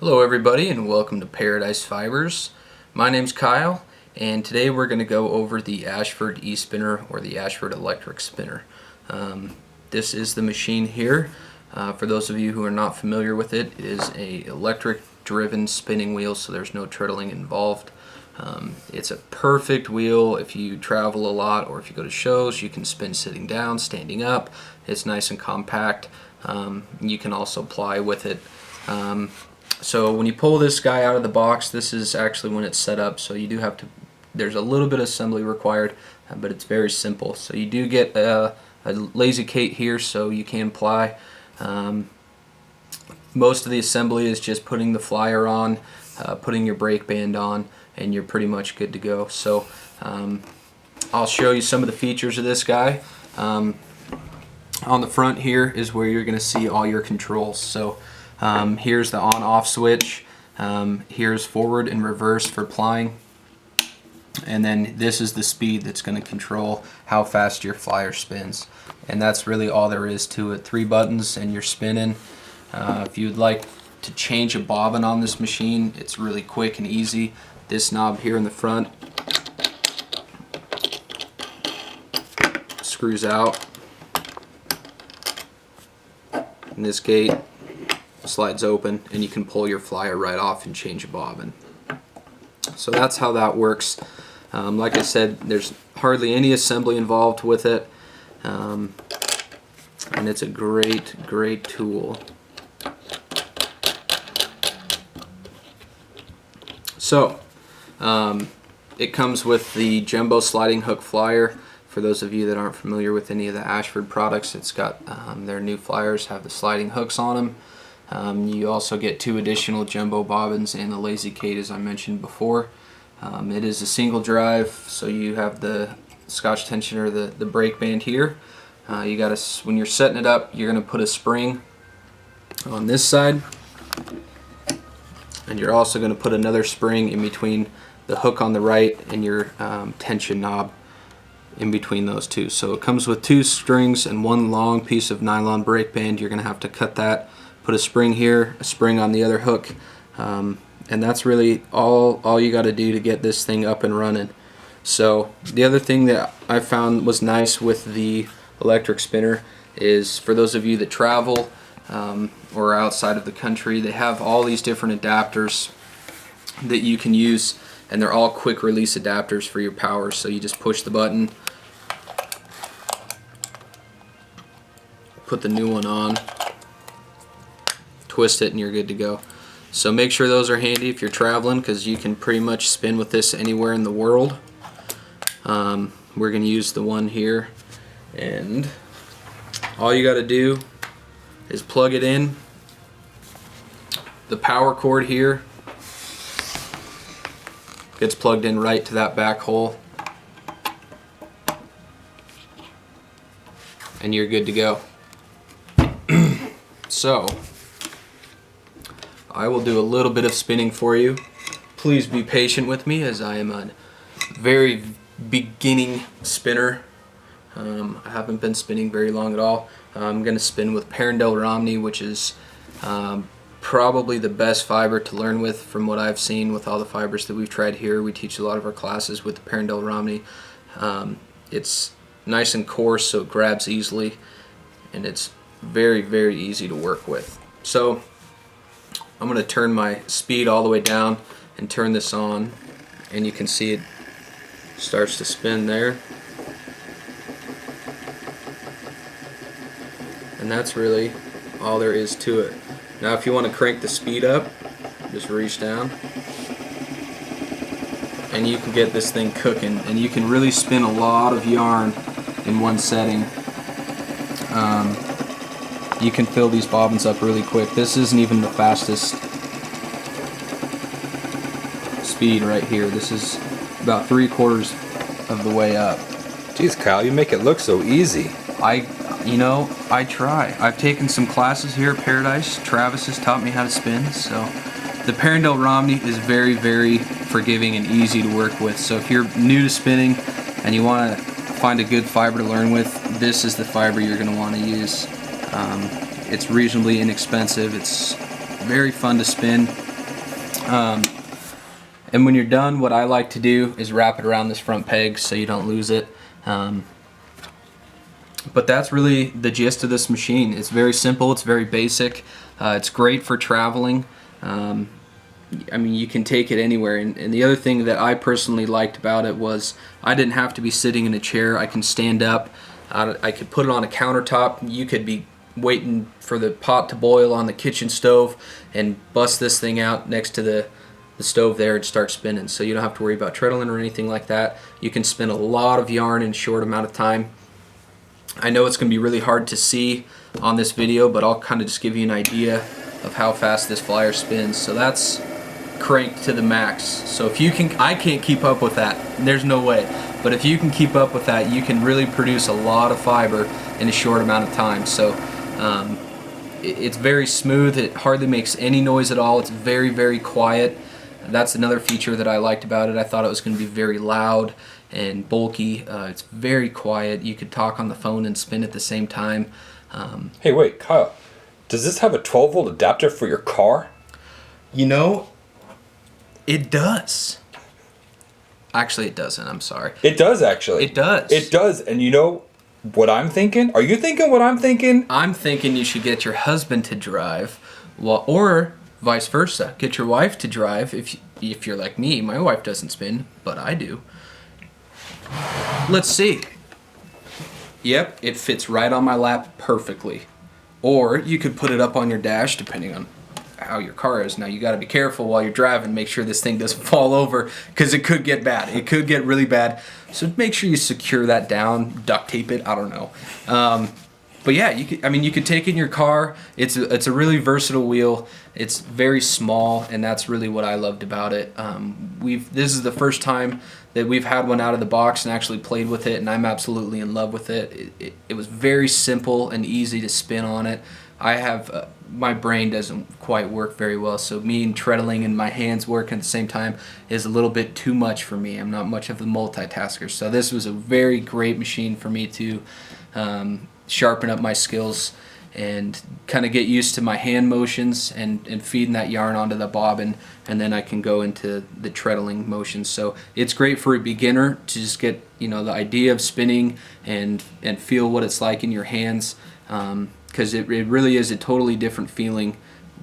Hello everybody and welcome to Paradise Fibers. My name's Kyle and today we're going to go over the Ashford E-Spinner or the Ashford electric spinner. This is the machine here. For those of you who are not familiar with it, it is a electric driven spinning wheel, so there's no treadling involved. It's a perfect wheel if you travel a lot or if you go to shows. You can spin sitting down, standing up. It's nice and compact. You can also ply with it. So when you pull this guy out of the box, this is actually when it's set up, so you do have to, there's a little bit of assembly required, but it's very simple. So you do get a lazy Kate here so you can ply. Most of the assembly is just putting the flyer on, putting your brake band on, and you're pretty much good to go. So I'll show you some of the features of this guy. On the front here is where you're going to see all your controls. So here's the on-off switch, here's forward and reverse for plying, and then this is the speed that's going to control how fast your flyer spins. And that's really all there is to it. 3 buttons and you're spinning. If you'd like to change a bobbin on this machine, it's really quick and easy. This knob here in the front screws out, and this gate slides open and you can pull your flyer right off and change a bobbin. So that's how that works. Like I said, there's hardly any assembly involved with it, and it's a great tool. So it comes with the Jumbo sliding hook flyer. For those of you that aren't familiar with any of the Ashford products, it's got their new flyers have the sliding hooks on them. You also get 2 additional jumbo bobbins and the lazy Kate, as I mentioned before. It is a single drive, so you have the Scotch tensioner, the brake band here. You got when you're setting it up, you're going to put a spring on this side, and you're also going to put another spring in between the hook on the right and your tension knob in between those two. So it comes with 2 strings and 1 long piece of nylon brake band. You're going to have to cut that. Put a spring here, a spring on the other hook, and that's really all you got to do to get this thing up and running. So the other thing that I found was nice with the electric spinner is for those of you that travel or outside of the country, they have all these different adapters that you can use, and they're all quick release adapters for your power. So you just push the button, put the new one on, twist it, and you're good to go. So make sure those are handy if you're traveling, because you can pretty much spin with this anywhere in the world. We're going to use the one here, and all you got to do is plug it in. The power cord here gets plugged in right to that back hole, and you're good to go. So I will do a little bit of spinning for you. Please be patient with me as I am a very beginning spinner. I haven't been spinning very long at all. I'm going to spin with Parendel Romney, which is probably the best fiber to learn with from what I've seen with all the fibers that we've tried here. We teach a lot of our classes with the Parendel Romney. It's nice and coarse, so it grabs easily, and it's very easy to work with. So I'm going to turn my speed all the way down and turn this on, and you can see it starts to spin there. And that's really all there is to it. Now if you want to crank the speed up, just reach down and you can get this thing cooking, and you can really spin a lot of yarn in one setting. You can fill these bobbins up really quick. This isn't even the fastest speed right here. This is about 3/4 of the way up. Jeez, Kyle, you make it look so easy. I try. I've taken some classes here at Paradise. Travis has taught me how to spin, so the Parendel Romney is very forgiving and easy to work with. So if you're new to spinning and you want to find a good fiber to learn with, this is the fiber you're going to want to use. It's reasonably inexpensive. It's very fun to spin. And when you're done, what I like to do is wrap it around this front peg so you don't lose it. But that's really the gist of this machine. It's very simple, it's very basic, it's great for traveling. I mean, you can take it anywhere. And the other thing that I personally liked about it was I didn't have to be sitting in a chair. I can stand up, I could put it on a countertop. You could be waiting for the pot to boil on the kitchen stove and bust this thing out next to the stove there and start spinning. So you don't have to worry about treadling or anything like that. You can spin a lot of yarn in a short amount of time. I know it's going to be really hard to see on this video, but I'll kind of just give you an idea of how fast this flyer spins. So that's cranked to the max. So if you can, I can't keep up with that. There's no way. But if you can keep up with that, you can really produce a lot of fiber in a short amount of time. So it's very smooth. It hardly makes any noise at all. It's very, very quiet. That's another feature that I liked about it. I thought it was going to be very loud and bulky. It's very quiet. You could talk on the phone and spin at the same time. Hey, wait, Kyle. Does this have a 12-volt adapter for your car? You know, it does. Actually, it doesn't. I'm sorry. It does, actually. It does. It does. And you know what I'm thinking? Are you thinking what I'm thinking? I'm thinking you should get your husband to drive, or vice versa. Get your wife to drive. If you're like me, my wife doesn't spin, but I do. Let's see. Yep, it fits right on my lap perfectly. Or you could put it up on your dash, depending on how your car is. Now you got to be careful while you're driving. Make sure this thing doesn't fall over, because it could get bad. It could get really bad. So make sure you secure that down, duct tape it. I don't know. But yeah, you could take it in your car. It's a really versatile wheel. It's very small, and that's really what I loved about it. This is the first time that we've had one out of the box and actually played with it, and I'm absolutely in love with it. It was very simple and easy to spin on it. I have my brain doesn't quite work very well, so me and treadling and my hands working at the same time is a little bit too much for me. I'm not much of a multitasker, so this was a very great machine for me to sharpen up my skills and kind of get used to my hand motions and feeding that yarn onto the bobbin, and then I can go into the treadling motions. So it's great for a beginner to just get the idea of spinning and feel what it's like in your hands, because it really is a totally different feeling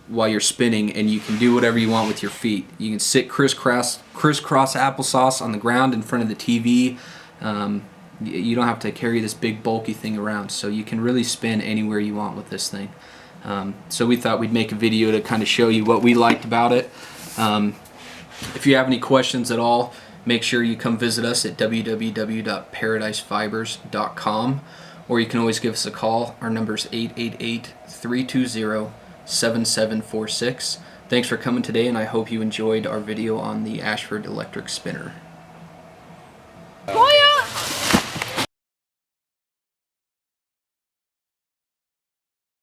while you're spinning, and you can do whatever you want with your feet. You can sit crisscross applesauce on the ground in front of the TV. You don't have to carry this big bulky thing around, so you can really spin anywhere you want with this thing. So we thought we'd make a video to kind of show you what we liked about it. If you have any questions at all, make sure you come visit us at www.paradisefibers.com, or you can always give us a call. Our number is 888-320-7746. Thanks for coming today, and I hope you enjoyed our video on the Ashford electric spinner.